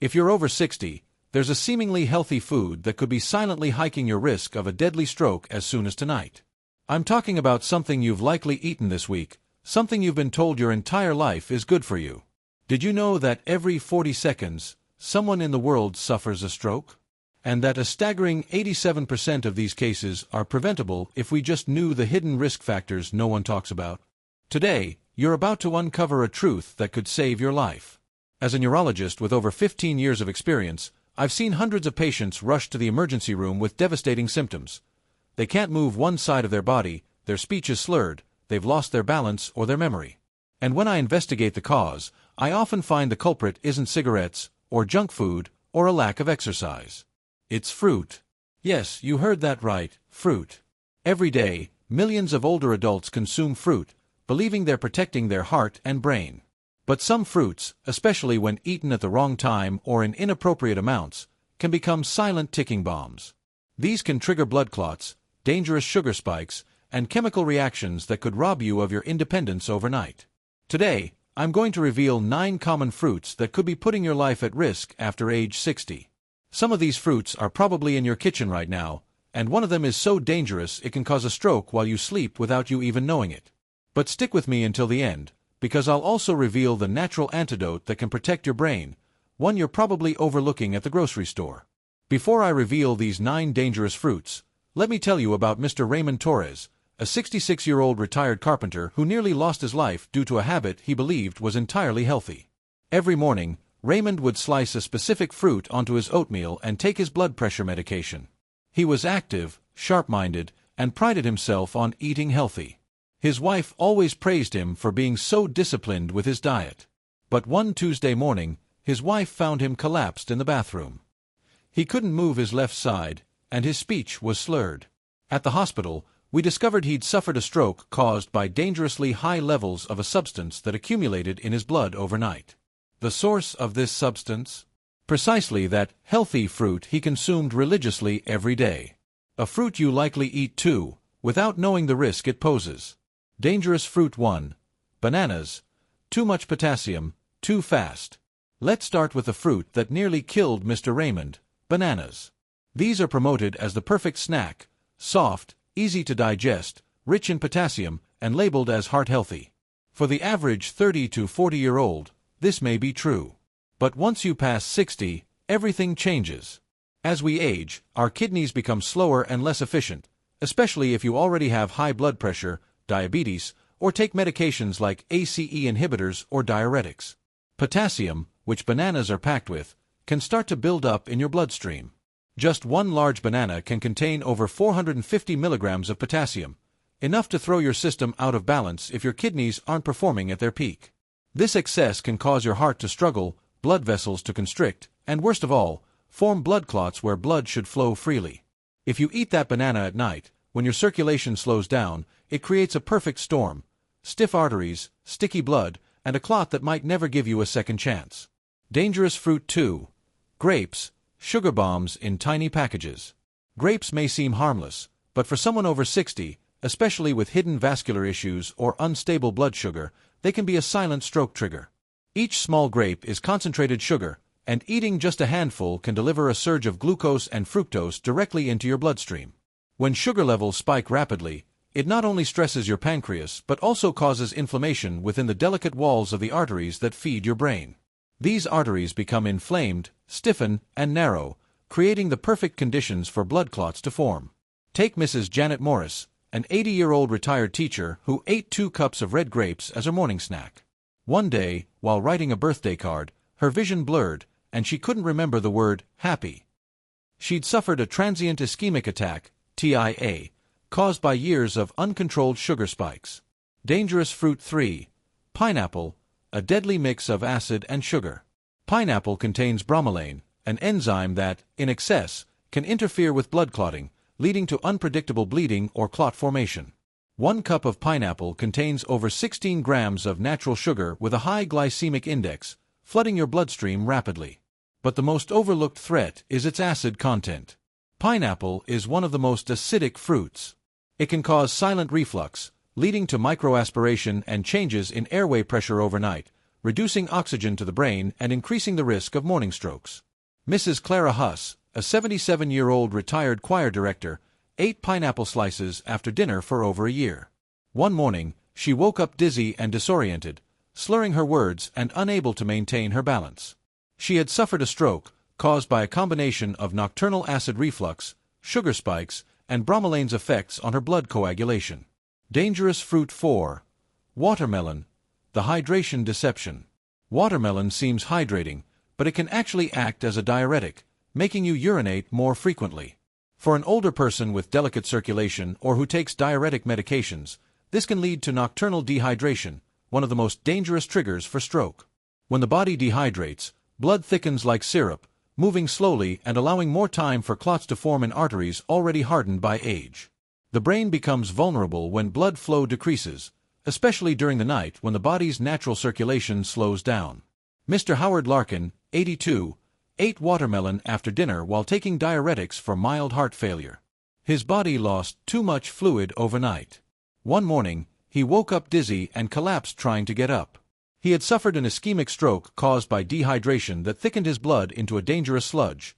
If you're over 60, there's a seemingly healthy food that could be silently hiking your risk of a deadly stroke as soon as tonight. I'm talking about something you've likely eaten this week, something you've been told your entire life is good for you. Did you know that every 40 seconds, someone in the world suffers a stroke? And that a staggering 87% of these cases are preventable if we just knew the hidden risk factors no one talks about? Today, you're about to uncover a truth that could save your life. As a neurologist with over 15 years of experience, I've seen hundreds of patients rush to the emergency room with devastating symptoms. They can't move one side of their body, their speech is slurred, they've lost their balance or their memory. And when I investigate the cause, I often find the culprit isn't cigarettes, or junk food, or a lack of exercise. It's fruit. Yes, you heard that right, fruit. Every day, millions of older adults consume fruit, believing they're protecting their heart and brain. But some fruits, especially when eaten at the wrong time or in inappropriate amounts, can become silent ticking bombs. These can trigger blood clots, dangerous sugar spikes, and chemical reactions that could rob you of your independence overnight. Today, I'm going to reveal 9 common fruits that could be putting your life at risk after age 60. Some of these fruits are probably in your kitchen right now, and one of them is so dangerous it can cause a stroke while you sleep without you even knowing it. But stick with me until the end, because I'll also reveal the natural antidote that can protect your brain, one you're probably overlooking at the grocery store. Before I reveal these 9 dangerous fruits, let me tell you about Mr. Raymond Torres, a 66-year-old retired carpenter who nearly lost his life due to a habit he believed was entirely healthy. Every morning, Raymond would slice a specific fruit onto his oatmeal and take his blood pressure medication. He was active, sharp-minded, and prided himself on eating healthy. His wife always praised him for being so disciplined with his diet. But one Tuesday morning, his wife found him collapsed in the bathroom. He couldn't move his left side, and his speech was slurred. At the hospital, we discovered he'd suffered a stroke caused by dangerously high levels of a substance that accumulated in his blood overnight. The source of this substance? Precisely that healthy fruit he consumed religiously every day. A fruit you likely eat too, without knowing the risk it poses. Dangerous fruit 1. Bananas. Too much potassium, too fast. Let's start with the fruit that nearly killed Mr. Raymond, bananas. These are promoted as the perfect snack, soft, easy to digest, rich in potassium, and labeled as heart-healthy. For the average 30 to 40-year-old, this may be true. But once you pass 60, everything changes. As we age, our kidneys become slower and less efficient, especially if you already have high blood pressure, diabetes, or take medications like ACE inhibitors or diuretics. Potassium, which bananas are packed with, can start to build up in your bloodstream. Just one large banana can contain over 450 milligrams of potassium, enough to throw your system out of balance if your kidneys aren't performing at their peak. This excess can cause your heart to struggle, blood vessels to constrict, and worst of all, form blood clots where blood should flow freely. If you eat that banana at night, when your circulation slows down, it creates a perfect storm: stiff arteries, sticky blood, and a clot that might never give you a second chance. Dangerous fruit 2. Grapes, sugar bombs in tiny packages. Grapes may seem harmless, but for someone over 60, especially with hidden vascular issues or unstable blood sugar, they can be a silent stroke trigger. Each small grape is concentrated sugar, and eating just a handful can deliver a surge of glucose and fructose directly into your bloodstream. When sugar levels spike rapidly, it not only stresses your pancreas but also causes inflammation within the delicate walls of the arteries that feed your brain. These arteries become inflamed, stiffen, and narrow, creating the perfect conditions for blood clots to form. Take Mrs. Janet Morris, an 80-year-old retired teacher who ate 2 cups of red grapes as her morning snack. One day, while writing a birthday card, her vision blurred, and she couldn't remember the word happy. She'd suffered a transient ischemic attack, TIA, caused by years of uncontrolled sugar spikes. Dangerous fruit 3. Pineapple, a deadly mix of acid and sugar. Pineapple contains bromelain, an enzyme that, in excess, can interfere with blood clotting, leading to unpredictable bleeding or clot formation. 1 cup of pineapple contains over 16 grams of natural sugar with a high glycemic index, flooding your bloodstream rapidly. But the most overlooked threat is its acid content. Pineapple is one of the most acidic fruits. It can cause silent reflux, leading to microaspiration and changes in airway pressure overnight, reducing oxygen to the brain and increasing the risk of morning strokes. Mrs. Clara Huss, a 77-year-old retired choir director, ate pineapple slices after dinner for over a year. One morning, she woke up dizzy and disoriented, slurring her words and unable to maintain her balance. She had suffered a stroke, caused by a combination of nocturnal acid reflux, sugar spikes, and bromelain's effects on her blood coagulation. Dangerous fruit 4. Watermelon. The hydration deception. Watermelon seems hydrating, but it can actually act as a diuretic, making you urinate more frequently. For an older person with delicate circulation or who takes diuretic medications, this can lead to nocturnal dehydration, one of the most dangerous triggers for stroke. When the body dehydrates, blood thickens like syrup, moving slowly and allowing more time for clots to form in arteries already hardened by age. The brain becomes vulnerable when blood flow decreases, especially during the night when the body's natural circulation slows down. Mr. Howard Larkin, 82, ate watermelon after dinner while taking diuretics for mild heart failure. His body lost too much fluid overnight. One morning, he woke up dizzy and collapsed trying to get up. He had suffered an ischemic stroke caused by dehydration that thickened his blood into a dangerous sludge.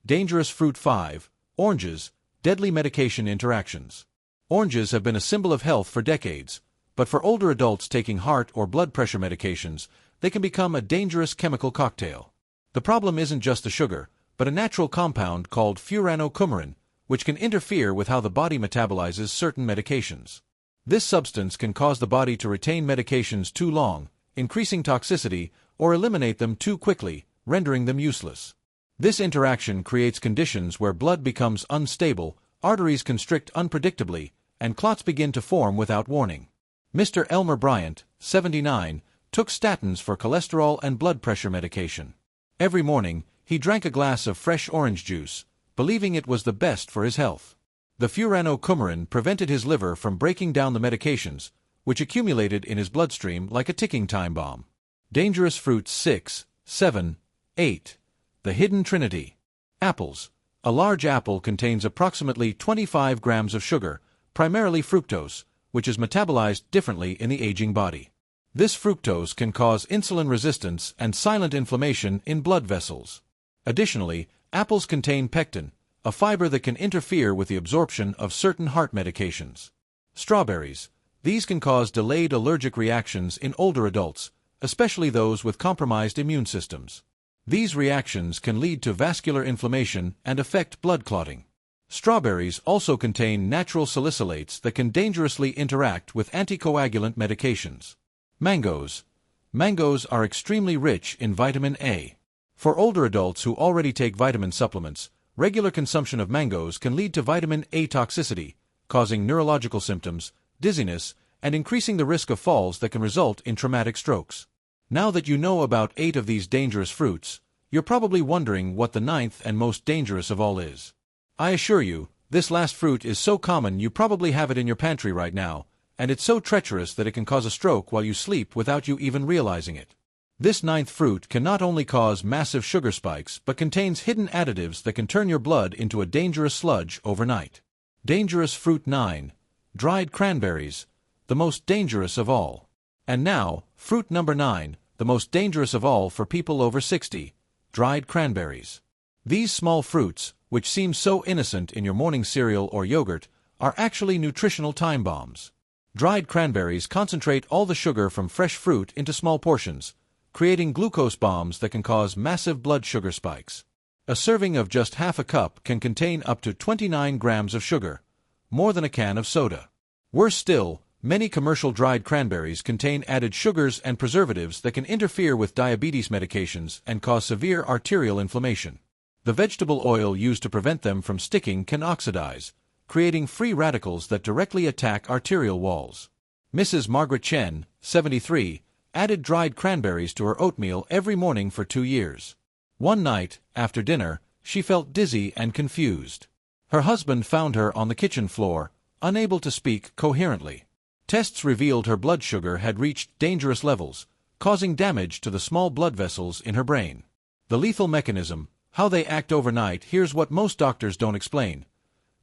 Dangerous fruit 5. Oranges. Deadly medication interactions. Oranges have been a symbol of health for decades, but for older adults taking heart or blood pressure medications, they can become a dangerous chemical cocktail. The problem isn't just the sugar, but a natural compound called furanocoumarin, which can interfere with how the body metabolizes certain medications. This substance can cause the body to retain medications too long, increasing toxicity, or eliminate them too quickly, rendering them useless. This interaction creates conditions where blood becomes unstable, arteries constrict unpredictably, and clots begin to form without warning. Mr. Elmer Bryant, 79, took statins for cholesterol and blood pressure medication. Every morning, he drank a glass of fresh orange juice, believing it was the best for his health. The furanocoumarin prevented his liver from breaking down the medications, which accumulated in his bloodstream like a ticking time bomb. Dangerous fruits 6, 7, 8. The hidden trinity. Apples. A large apple contains approximately 25 grams of sugar, primarily fructose, which is metabolized differently in the aging body. This fructose can cause insulin resistance and silent inflammation in blood vessels. Additionally, apples contain pectin, a fiber that can interfere with the absorption of certain heart medications. Strawberries. These can cause delayed allergic reactions in older adults, especially those with compromised immune systems. These reactions can lead to vascular inflammation and affect blood clotting. Strawberries also contain natural salicylates that can dangerously interact with anticoagulant medications. Mangoes. Mangoes are extremely rich in vitamin A. For older adults who already take vitamin supplements, regular consumption of mangoes can lead to vitamin A toxicity, causing neurological symptoms, dizziness, and increasing the risk of falls that can result in traumatic strokes. Now that you know about 8 of these dangerous fruits, you're probably wondering what the 9th and most dangerous of all is. I assure you, this last fruit is so common you probably have it in your pantry right now, and it's so treacherous that it can cause a stroke while you sleep without you even realizing it. This 9th fruit can not only cause massive sugar spikes but contains hidden additives that can turn your blood into a dangerous sludge overnight. Dangerous fruit 9. Dried cranberries. The most dangerous of all. And now, fruit number 9, the most dangerous of all for people over 60. Dried cranberries. These small fruits, which seem so innocent in your morning cereal or yogurt, are actually nutritional time bombs. Dried cranberries concentrate all the sugar from fresh fruit into small portions, creating glucose bombs that can cause massive blood sugar spikes. A serving of just half a cup can contain up to 29 grams of sugar, more than a can of soda. Worse still, many commercial dried cranberries contain added sugars and preservatives that can interfere with diabetes medications and cause severe arterial inflammation. The vegetable oil used to prevent them from sticking can oxidize, creating free radicals that directly attack arterial walls. Mrs. Margaret Chen, 73, added dried cranberries to her oatmeal every morning for 2 years. One night, after dinner, she felt dizzy and confused. Her husband found her on the kitchen floor, unable to speak coherently. Tests revealed her blood sugar had reached dangerous levels, causing damage to the small blood vessels in her brain. The lethal mechanism, how they act overnight, here's what most doctors don't explain.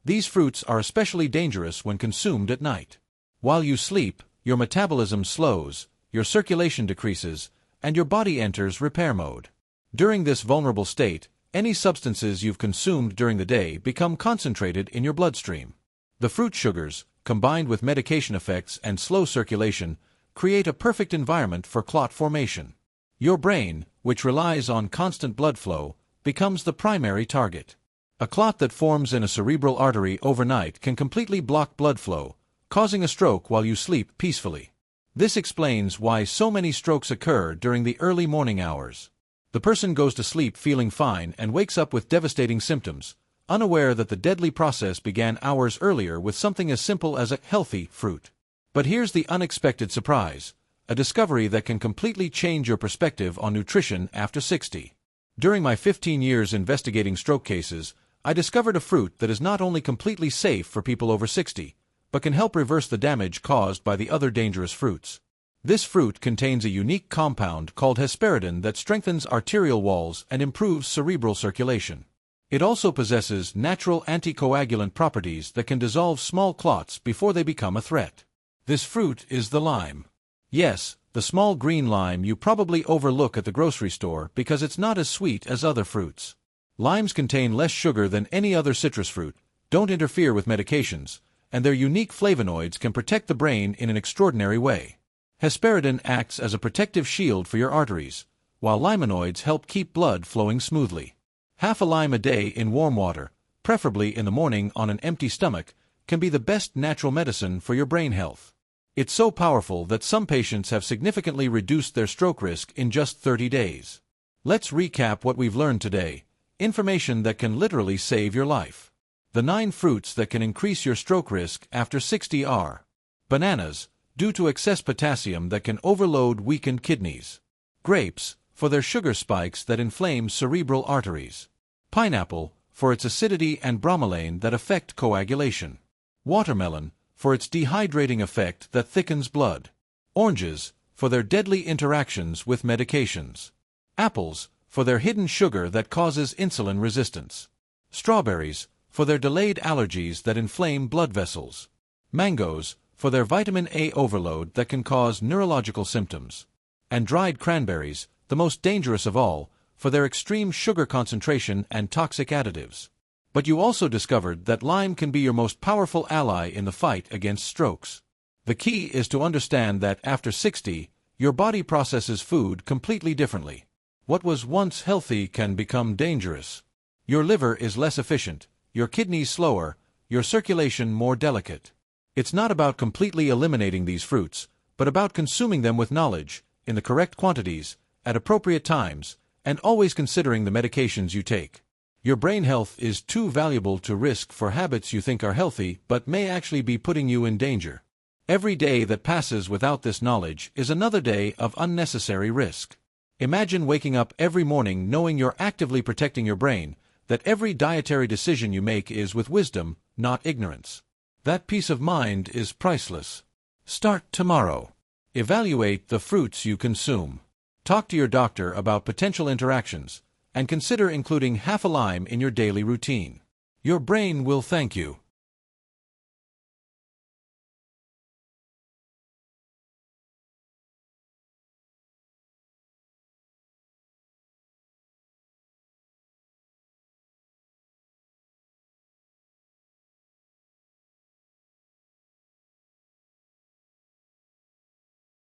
These fruits are especially dangerous when consumed at night. While you sleep, your metabolism slows, your circulation decreases, and your body enters repair mode. During this vulnerable state, any substances you've consumed during the day become concentrated in your bloodstream. The fruit sugars, combined with medication effects and slow circulation, create a perfect environment for clot formation. Your brain, which relies on constant blood flow, becomes the primary target. A clot that forms in a cerebral artery overnight can completely block blood flow, causing a stroke while you sleep peacefully. This explains why so many strokes occur during the early morning hours. The person goes to sleep feeling fine and wakes up with devastating symptoms, unaware that the deadly process began hours earlier with something as simple as a healthy fruit. But here's the unexpected surprise, a discovery that can completely change your perspective on nutrition after 60. During my 15 years investigating stroke cases, I discovered a fruit that is not only completely safe for people over 60, but can help reverse the damage caused by the other dangerous fruits. This fruit contains a unique compound called hesperidin that strengthens arterial walls and improves cerebral circulation. It also possesses natural anticoagulant properties that can dissolve small clots before they become a threat. This fruit is the lime. Yes, the small green lime you probably overlook at the grocery store because it's not as sweet as other fruits. Limes contain less sugar than any other citrus fruit, don't interfere with medications, and their unique flavonoids can protect the brain in an extraordinary way. Hesperidin acts as a protective shield for your arteries, while limonoids help keep blood flowing smoothly. Half a lime a day in warm water, preferably in the morning on an empty stomach, can be the best natural medicine for your brain health. It's so powerful that some patients have significantly reduced their stroke risk in just 30 days. Let's recap what we've learned today, information that can literally save your life. The 9 fruits that can increase your stroke risk after 60 are: bananas, due to excess potassium that can overload weakened kidneys; grapes, for their sugar spikes that inflame cerebral arteries; pineapple, for its acidity and bromelain that affect coagulation; watermelon, for its dehydrating effect that thickens blood; oranges, for their deadly interactions with medications; apples, for their hidden sugar that causes insulin resistance; strawberries, for their delayed allergies that inflame blood vessels; mangoes, for their vitamin A overload that can cause neurological symptoms; and dried cranberries, the most dangerous of all, for their extreme sugar concentration and toxic additives. But you also discovered that lime can be your most powerful ally in the fight against strokes. The key is to understand that after 60, your body processes food completely differently. What was once healthy can become dangerous. Your liver is less efficient, your kidneys slower, your circulation more delicate. It's not about completely eliminating these fruits, but about consuming them with knowledge, in the correct quantities, at appropriate times, and always considering the medications you take. Your brain health is too valuable to risk for habits you think are healthy but may actually be putting you in danger. Every day that passes without this knowledge is another day of unnecessary risk. Imagine waking up every morning knowing you're actively protecting your brain, that every dietary decision you make is with wisdom, not ignorance. That peace of mind is priceless. Start tomorrow. Evaluate the fruits you consume. Talk to your doctor about potential interactions, and consider including half a lime in your daily routine. Your brain will thank you.